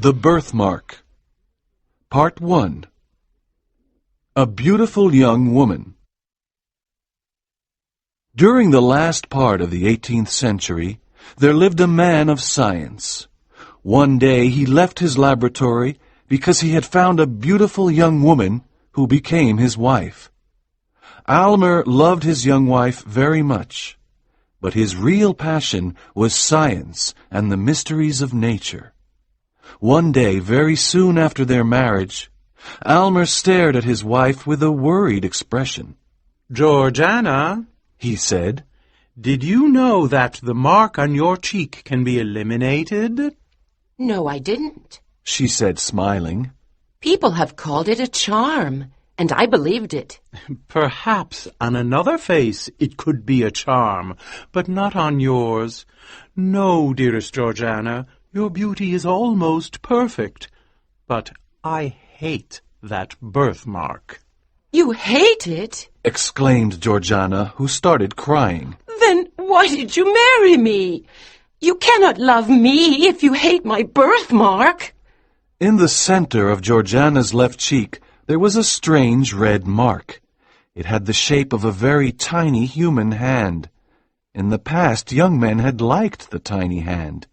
The Birthmark. Part 1. A beautiful young woman. During the last part of the 18th century, there lived a man of science. One day he left his laboratory because he had found a beautiful young woman who became his wife. Almer loved his young wife very much, but his real passion was science and the mysteries of nature. One day, very soon after their marriage, Almer stared at his wife with a worried expression. "Georgiana," he said, "did you know that the mark on your cheek can be eliminated?" "No, I didn't," she said, smiling. "People have called it a charm, and I believed it." "Perhaps on another face it could be a charm, but not on yours. No, dearest Georgiana, your beauty is almost perfect, but I hate that birthmark." "You hate it?" exclaimed Georgiana, who started crying. "Then why did you marry me? You cannot love me if you hate my birthmark." In the center of Georgiana's left cheek there was a strange red mark. It had the shape of a very tiny human hand. In the past, young men had liked the tiny hand.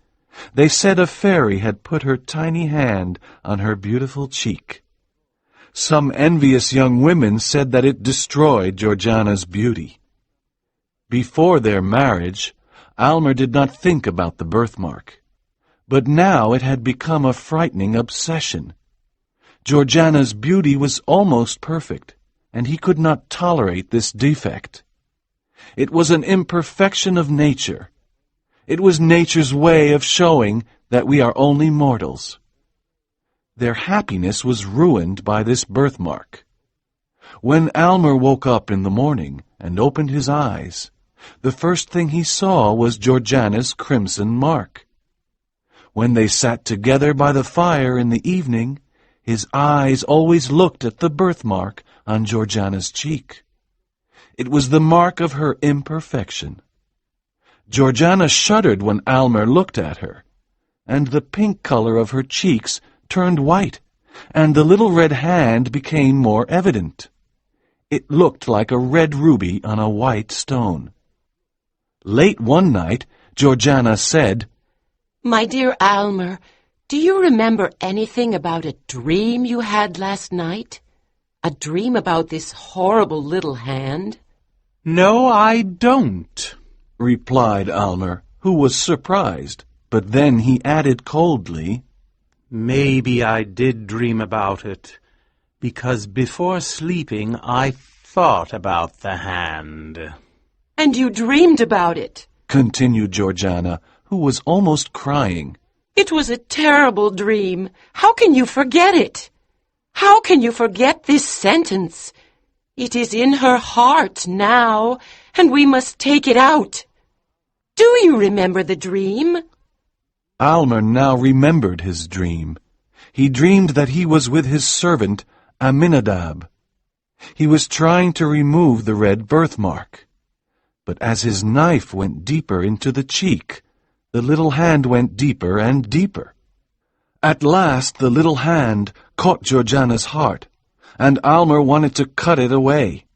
They said a fairy had put her tiny hand on her beautiful cheek. Some envious young women said that it destroyed Georgiana's beauty. Before their marriage, Almer did not think about the birthmark, but now it had become a frightening obsession. Georgiana's beauty was almost perfect, and he could not tolerate this defect. It was an imperfection of nature. It was nature's way of showing that we are only mortals. Their happiness was ruined by this birthmark. When Almer woke up in the morning and opened his eyes, the first thing he saw was Georgiana's crimson mark. When they sat together by the fire in the evening, his eyes always looked at the birthmark on Georgiana's cheek. It was the mark of her imperfection. Georgiana shuddered when Almer looked at her, and the pink color of her cheeks turned white, and the little red hand became more evident. It looked like a red ruby on a white stone. Late one night, Georgiana said, "My dear Almer, do you remember anything about a dream you had last night? A dream about this horrible little hand?" "No, I don't," replied Almer, who was surprised, but then he added coldly, "Maybe I did dream about it, because before sleeping I thought about the hand." "And you dreamed about it?" continued Georgiana, who was almost crying. "It was a terrible dream. How can you forget it? How can you forget this sentence? It is in her heart now, and we must take it out. Do you remember the dream?" Almer now remembered his dream. He dreamed that he was with his servant Aminadab. He was trying to remove the red birthmark. But as his knife went deeper into the cheek, the little hand went deeper and deeper. At last the little hand caught Georgiana's heart, and Almer wanted to cut it away.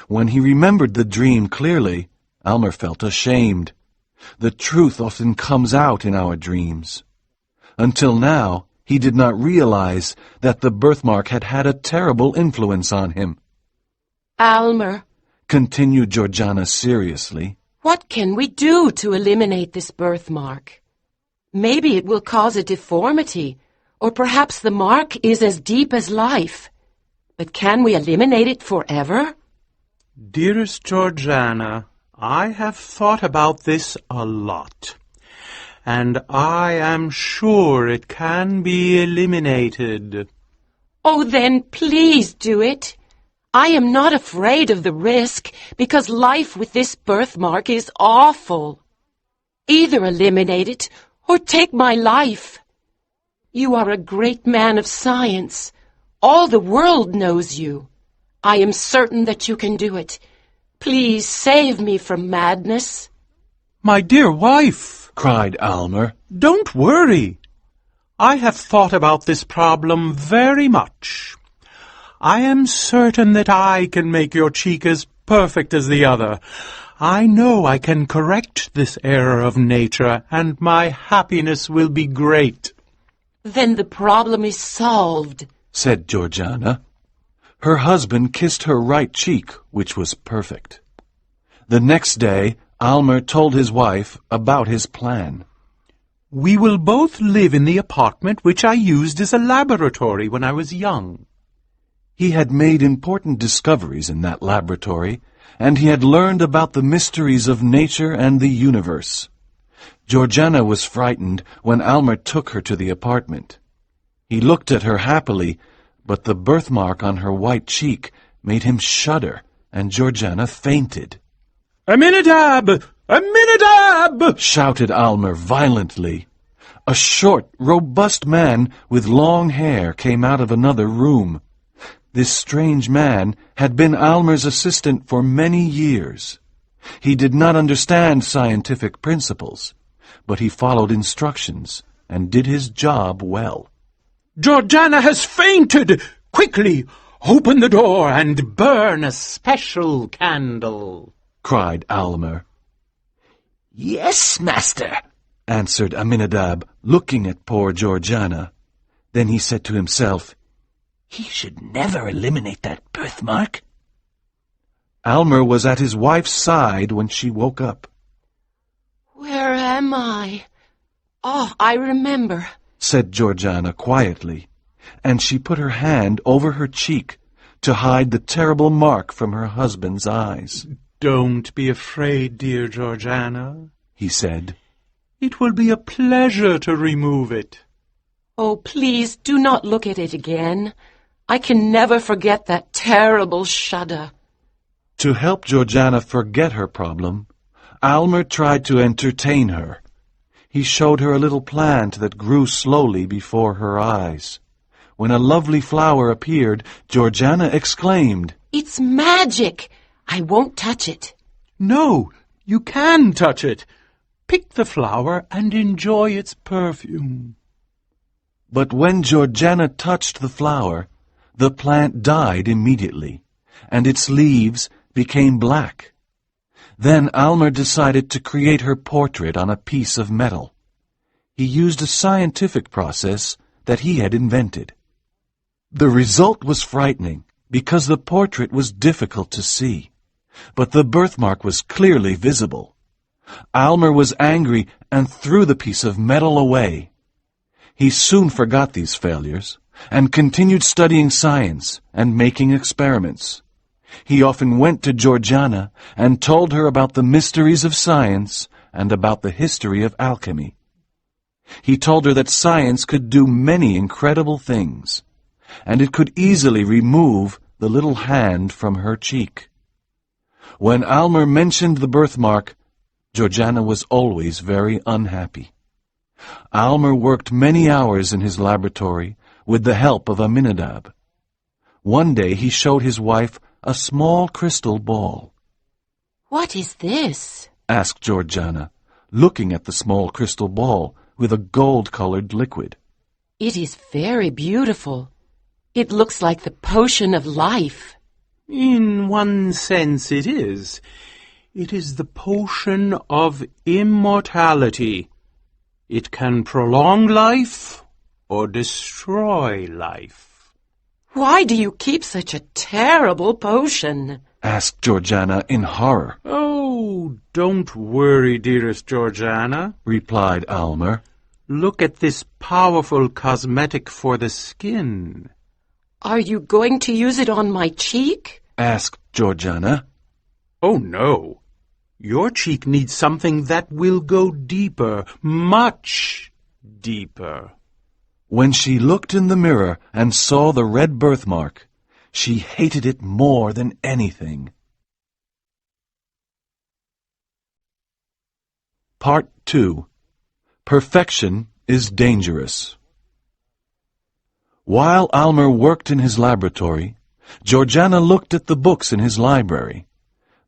When he remembered the dream clearly, Almer felt ashamed. The truth often comes out in our dreams. Until now, he did not realize that the birthmark had had a terrible influence on him. "Almer," continued Georgiana seriously, "what can we do to eliminate this birthmark? Maybe it will cause a deformity, or perhaps the mark is as deep as life. But can we eliminate it forever?" "Dearest Georgiana, I have thought about this a lot, and I am sure it can be eliminated." "Oh, then please do it. I am not afraid of the risk, because life with this birthmark is awful. Either eliminate it or take my life. You are a great man of science. All the world knows you. I am certain that you can do it. Please save me from madness." "My dear wife," cried Almer, "don't worry. I have thought about this problem very much. I am certain that I can make your cheek as perfect as the other. I know I can correct this error of nature, and my happiness will be great." Then the problem is solved, said Georgiana. Her husband kissed her right cheek, which was perfect. The next day, Almer told his wife about his plan. "We will both live in the apartment which I used as a laboratory when I was young." He had made important discoveries in that laboratory, and he had learned about the mysteries of nature and the universe. Georgiana was frightened when Almer took her to the apartment. He looked at her happily, but the birthmark on her white cheek made him shudder, and Georgiana fainted. "Aminadab! Aminadab!" shouted Almer violently. A short, robust man with long hair came out of another room. This strange man had been Almer's assistant for many years. He did not understand scientific principles, but he followed instructions and did his job well. "Georgiana has fainted! Quickly, open the door and burn a special candle," cried Almer. "Yes, master," answered Aminadab, looking at poor Georgiana. Then he said to himself, "He should never eliminate that birthmark." Almer was at his wife's side when she woke up. "Where am I? Oh, I remember," said Georgiana quietly, and she put her hand over her cheek to hide the terrible mark from her husband's eyes. "Don't be afraid, dear Georgiana," he said. "It will be a pleasure to remove it." "Oh, please do not look at it again. I can never forget that terrible shudder." To help Georgiana forget her problem, Almer tried to entertain her. He showed her a little plant that grew slowly before her eyes. When a lovely flower appeared, Georgiana exclaimed, "It's magic! I won't touch it." "No, you can touch it. Pick the flower and enjoy its perfume." But when Georgiana touched the flower, the plant died immediately, and its leaves became black. Then Almer decided to create her portrait on a piece of metal. He used a scientific process that he had invented. The result was frightening, because the portrait was difficult to see, but the birthmark was clearly visible. Almer was angry and threw the piece of metal away. He soon forgot these failures and continued studying science and making experiments. He often went to Georgiana and told her about the mysteries of science and about the history of alchemy. He told her that science could do many incredible things, and it could easily remove the little hand from her cheek. When Almer mentioned the birthmark, Georgiana was always very unhappy. Almer worked many hours in his laboratory with the help of Aminadab. One day he showed his wife a small crystal ball. "What is this?" asked Georgiana, looking at the small crystal ball with a gold-colored liquid. "It is very beautiful. It looks like the potion of life." "In one sense it is. It is the potion of immortality. It can prolong life or destroy life." "Why do you keep such a terrible potion?" asked Georgiana in horror. "Oh, don't worry, dearest Georgiana," replied Almer. "Look at this powerful cosmetic for the skin." "Are you going to use it on my cheek?" asked Georgiana. "Oh, no. Your cheek needs something that will go deeper, much deeper." When she looked in the mirror and saw the red birthmark, she hated it more than anything. Part 2. Perfection is dangerous. While Almer worked in his laboratory, Georgiana looked at the books in his library.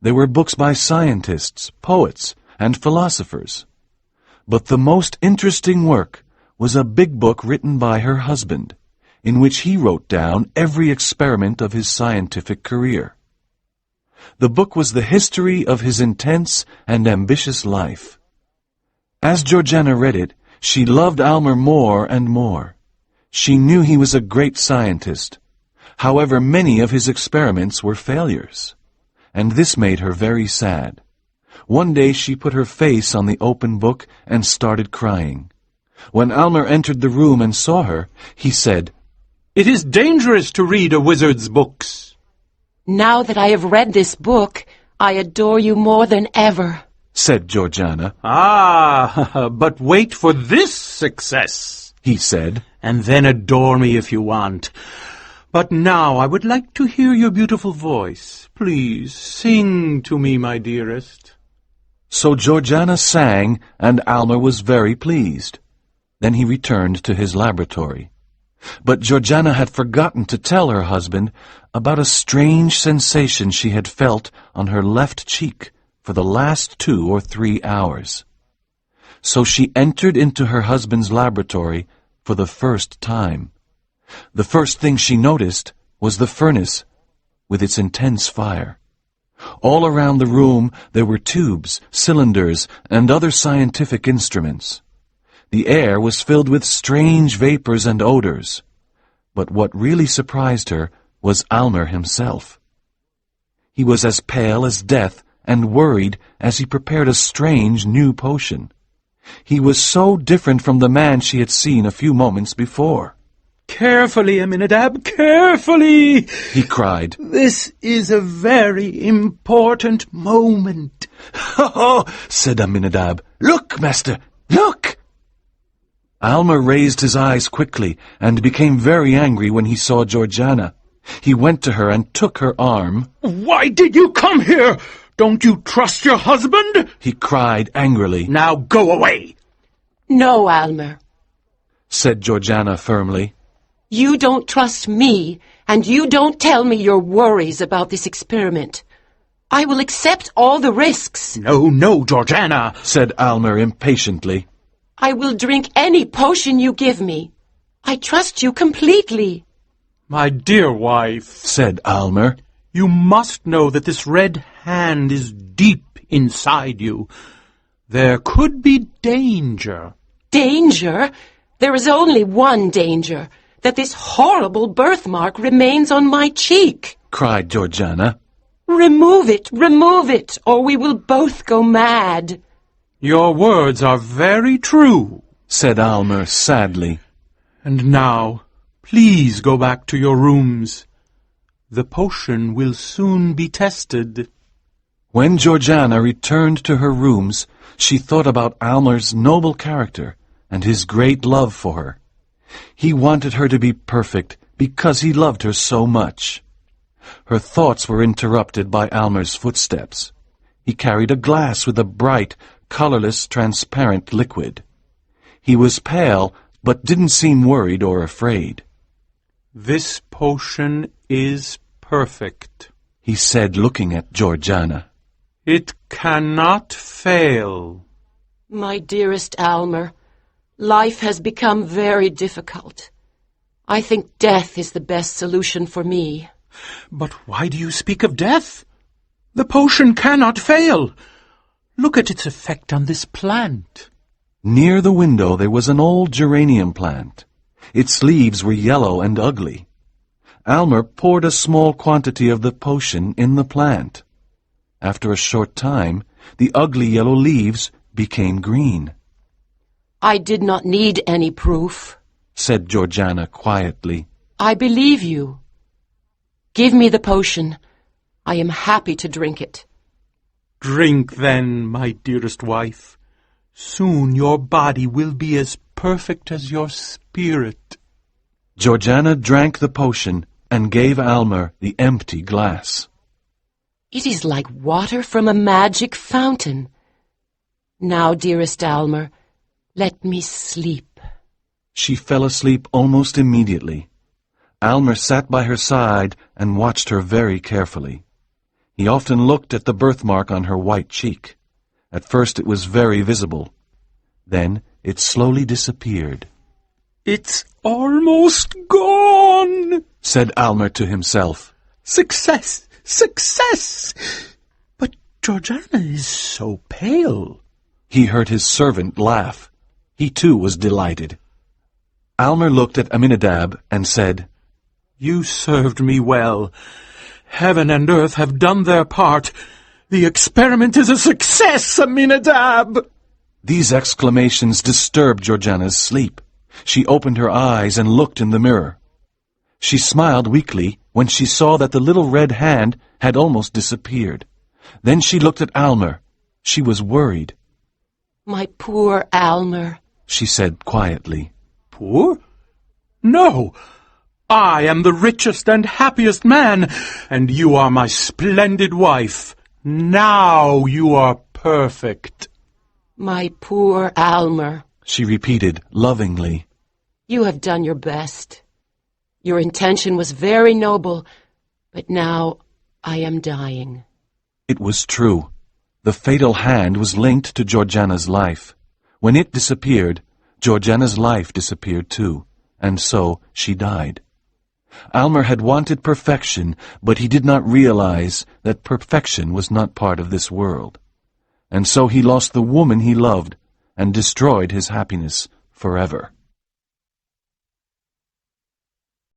They were books by scientists, poets, and philosophers. But the most interesting work was a big book written by her husband, in which he wrote down every experiment of his scientific career. The book was the history of his intense and ambitious life. As Georgiana read it, she loved Almer more and more. She knew he was a great scientist. However, many of his experiments were failures, and this made her very sad. One day she put her face on the open book and started crying. When Almer entered the room and saw her, he said, "It is dangerous to read a wizard's books." Now that I have read this book, I adore you more than ever, said Georgiana. "Ah, but wait for this success," he said, "and then adore me if you want. But now I would like to hear your beautiful voice. Please sing to me, my dearest." So Georgiana sang, and Almer was very pleased. Then he returned to his laboratory. But Georgiana had forgotten to tell her husband about a strange sensation she had felt on her left cheek for the last 2 or 3 hours. So she entered into her husband's laboratory for the first time. The first thing she noticed was the furnace with its intense fire. All around the room there were tubes, cylinders, and other scientific instruments. The air was filled with strange vapors and odors. But what really surprised her was Almer himself. He was as pale as death and worried as he prepared a strange new potion. He was so different from the man she had seen a few moments before. "Carefully, Aminadab, carefully!" he cried. "This is a very important moment." "Oh," said Aminadab. "Look, master, look!" Almer raised his eyes quickly and became very angry when he saw Georgiana. He went to her and took her arm. "Why did you come here? Don't you trust your husband?" he cried angrily. "Now go away!" No, Almer. said Georgiana firmly. You don't trust me, and you don't tell me your worries about this experiment. I will accept all the risks. "No, no, Georgiana," said Almer impatiently. I will drink any potion you give me. I trust you completely. "My dear wife," said Almer, "you must know that this red hand is deep inside you. There could be danger." Danger? There is only one danger, that this horrible birthmark remains on my cheek. cried Georgiana. Remove it, or we will both go mad. "Your words are very true," said Almer sadly. "And now, please go back to your rooms. The potion will soon be tested." When Georgiana returned to her rooms, she thought about Almer's noble character and his great love for her. He wanted her to be perfect because he loved her so much. Her thoughts were interrupted by Almer's footsteps. He carried a glass with a bright, colorless, transparent liquid. He was pale, but didn't seem worried or afraid. "This potion is perfect," he said, looking at Georgiana. "It cannot fail." My dearest Almer, life has become very difficult. I think death is the best solution for me. "But why do you speak of death? The potion cannot fail. Look at its effect on this plant." Near the window there was an old geranium plant. Its leaves were yellow and ugly. Almer poured a small quantity of the potion in the plant. After a short time, the ugly yellow leaves became green. I did not need any proof, said Georgiana quietly. I believe you. Give me the potion. I am happy to drink it. "Drink then, my dearest wife. Soon your body will be as perfect as your spirit." Georgiana drank the potion and gave Almer the empty glass. It is like water from a magic fountain. Now, dearest Almer, let me sleep. She fell asleep almost immediately. Almer sat by her side and watched her very carefully. He often looked at the birthmark on her white cheek. At first it was very visible. Then it slowly disappeared. It's almost gone, said Almer to himself. Success! Success! But Georgiana is so pale. He heard his servant laugh. He too was delighted. Almer looked at Aminadab and said, You served me well. Heaven and earth have done their part. The experiment is a success, Aminadab! These exclamations disturbed Georgiana's sleep. She opened her eyes and looked in the mirror. She smiled weakly when she saw that the little red hand had almost disappeared. Then she looked at Almer. She was worried. My poor Almer, she said quietly. Poor? No! I am the richest and happiest man, and you are my splendid wife. Now you are perfect. my poor Almer, She repeated lovingly. you have done your best. Your intention was very noble, but now I am dying. It was true. The fatal hand was linked to Georgiana's life. When it disappeared, Georgiana's life disappeared too, and so she died. Almer had wanted perfection, but he did not realize that perfection was not part of this world. And so he lost the woman he loved and destroyed his happiness forever.